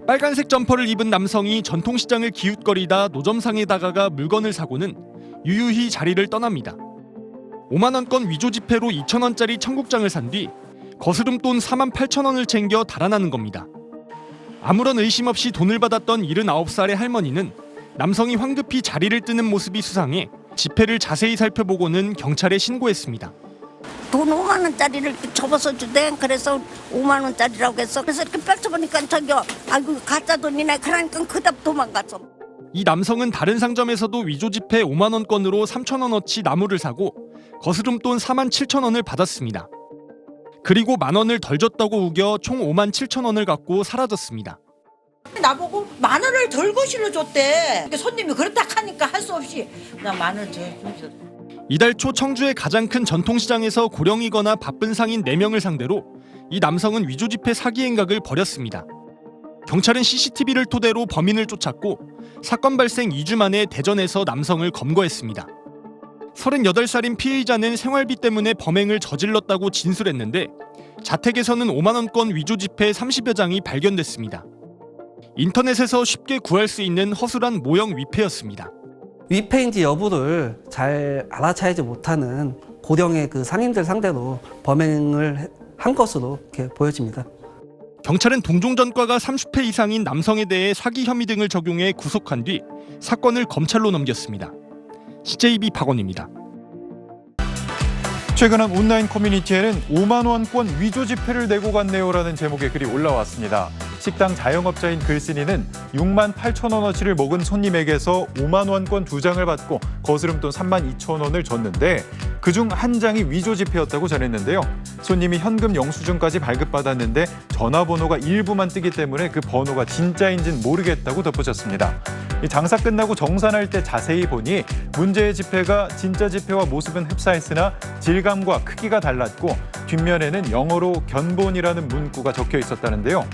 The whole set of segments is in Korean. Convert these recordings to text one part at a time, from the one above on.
빨간색 점퍼를 입은 남성이 전통시장을 기웃거리다 노점상에 다가가 물건을 사고는 유유히 자리를 떠납니다. 5만 원권 위조 지폐로 2,000원짜리 청국장을 산 뒤 거스름돈 48,000원을 챙겨 달아나는 겁니다. 아무런 의심 없이 돈을 받았던 79살의 할머니는 남성이 황급히 자리를 뜨는 모습이 수상해 지폐를 자세히 살펴보고는 경찰에 신고했습니다. 돈 5만 원짜리를 접어서 주대. 그래서 5만 원짜리라고 했어. 그래서 이렇게 펼쳐보니까 저기요, 아이고 가짜 돈이네. 그러니까 그다음 도망갔어. 이 남성은 다른 상점에서도 위조 지폐 5만 원권으로 3,000원어치 나무를 사고 거스름돈 47,000원을 받았습니다. 그리고 만 원을 덜 줬다고 우겨 총 5만 7,000원을 갖고 사라졌습니다. 나보고 만 원을 덜고 실어줬대. 손님이 그렇다 하니까 할 수 없이 그냥 만 원 줘. 이달 초 청주의 가장 큰 전통시장에서 고령이거나 바쁜 상인 4명을 상대로 이 남성은 위조 지폐 사기 행각을 벌였습니다. 경찰은 CCTV를 토대로 범인을 쫓았고 사건 발생 2주 만에 대전에서 남성을 검거했습니다. 38살인 피해자는 생활비 때문에 범행을 저질렀다고 진술했는데 자택에서는 5만 원권 위조 지폐 30여 장이 발견됐습니다. 인터넷에서 쉽게 구할 수 있는 허술한 모형 위패였습니다. 위패인지 여부를 잘 알아차리지 못하는 고령의 그 상인들 상대로 범행을 한 것으로 이렇게 보여집니다. 경찰은 동종 전과가 30회 이상인 남성에 대해 사기 혐의 등을 적용해 구속한 뒤 사건을 검찰로 넘겼습니다. CJB 박원입니다. 최근 한 온라인 커뮤니티에는 5만 원권 위조 지폐를 내고 갔네요라는 제목의 글이 올라왔습니다. 식당 자영업자인 글쓴이는 6만 8천 원어치를 먹은 손님에게서 5만 원권 2장을 받고 거스름돈 3만 2천 원을 줬는데 그중 한 장이 위조 지폐였다고 전했는데요. 손님이 현금 영수증까지 발급받았는데 전화번호가 일부만 뜨기 때문에 그 번호가 진짜인지는 모르겠다고 덧붙였습니다. 장사 끝나고 정산할 때 자세히 보니 문제의 지폐가 진짜 지폐와 모습은 흡사했으나 질감과 크기가 달랐고 뒷면에는 영어로 견본이라는 문구가 적혀 있었다는데요.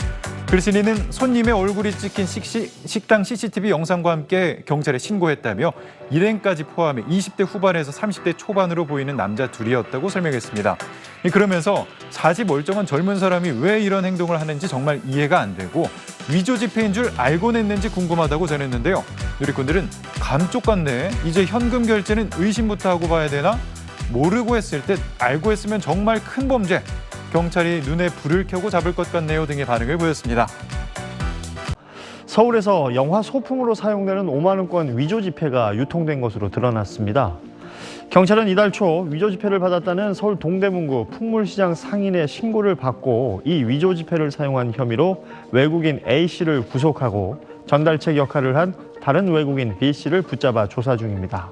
글쓴이는 손님의 얼굴이 찍힌 식당 CCTV 영상과 함께 경찰에 신고했다며 일행까지 포함해 20대 후반에서 30대 초반으로 보이는 남자 둘이었다고 설명했습니다. 그러면서 사지 멀쩡한 젊은 사람이 왜 이런 행동을 하는지 정말 이해가 안 되고 위조 지폐인 줄 알고 냈는지 궁금하다고 전했는데요. 누리꾼들은 감쪽 같네. 이제 현금 결제는 의심부터 하고 봐야 되나? 모르고 했을 듯 알고 했으면 정말 큰 범죄. 경찰이 눈에 불을 켜고 잡을 것 같네요 등의 반응을 보였습니다. 서울에서 영화 소품으로 사용되는 5만 원권 위조 지폐가 유통된 것으로 드러났습니다. 경찰은 이달 초 위조 지폐를 받았다는 서울 동대문구 풍물시장 상인의 신고를 받고 이 위조 지폐를 사용한 혐의로 외국인 A씨를 구속하고 전달책 역할을 한 다른 외국인 B씨를 붙잡아 조사 중입니다.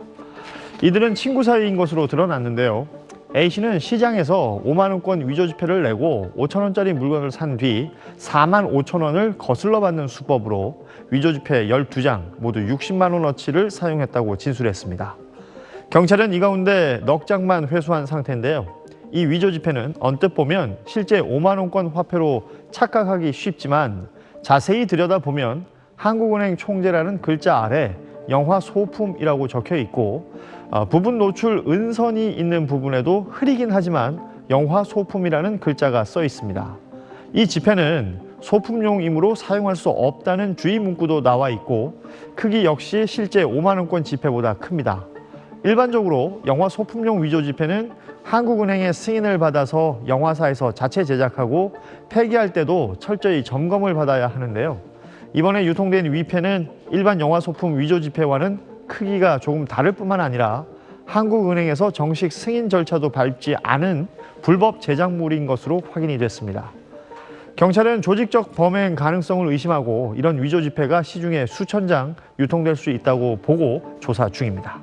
이들은 친구 사이인 것으로 드러났는데요. A씨는 시장에서 5만 원권 위조 지폐를 내고 5천 원짜리 물건을 산 뒤 4만 5천 원을 거슬러 받는 수법으로 위조 지폐 12장 모두 60만 원어치를 사용했다고 진술했습니다. 경찰은 이 가운데 넉 장만 회수한 상태인데요. 이 위조 지폐는 언뜻 보면 실제 5만 원권 화폐로 착각하기 쉽지만 자세히 들여다보면 한국은행 총재라는 글자 아래 영화 소품이라고 적혀 있고 부분 노출 은선이 있는 부분에도 흐리긴 하지만 영화 소품이라는 글자가 써 있습니다. 이 지폐는 소품용이므로 사용할 수 없다는 주의 문구도 나와 있고 크기 역시 실제 5만 원권 지폐보다 큽니다. 일반적으로 영화 소품용 위조 지폐는 한국은행의 승인을 받아서 영화사에서 자체 제작하고 폐기할 때도 철저히 점검을 받아야 하는데요. 이번에 유통된 위패는 일반 영화 소품 위조 지폐와는 크기가 조금 다를 뿐만 아니라 한국은행에서 정식 승인 절차도 밟지 않은 불법 제작물인 것으로 확인이 됐습니다. 경찰은 조직적 범행 가능성을 의심하고 이런 위조 지폐가 시중에 수천 장 유통될 수 있다고 보고 조사 중입니다.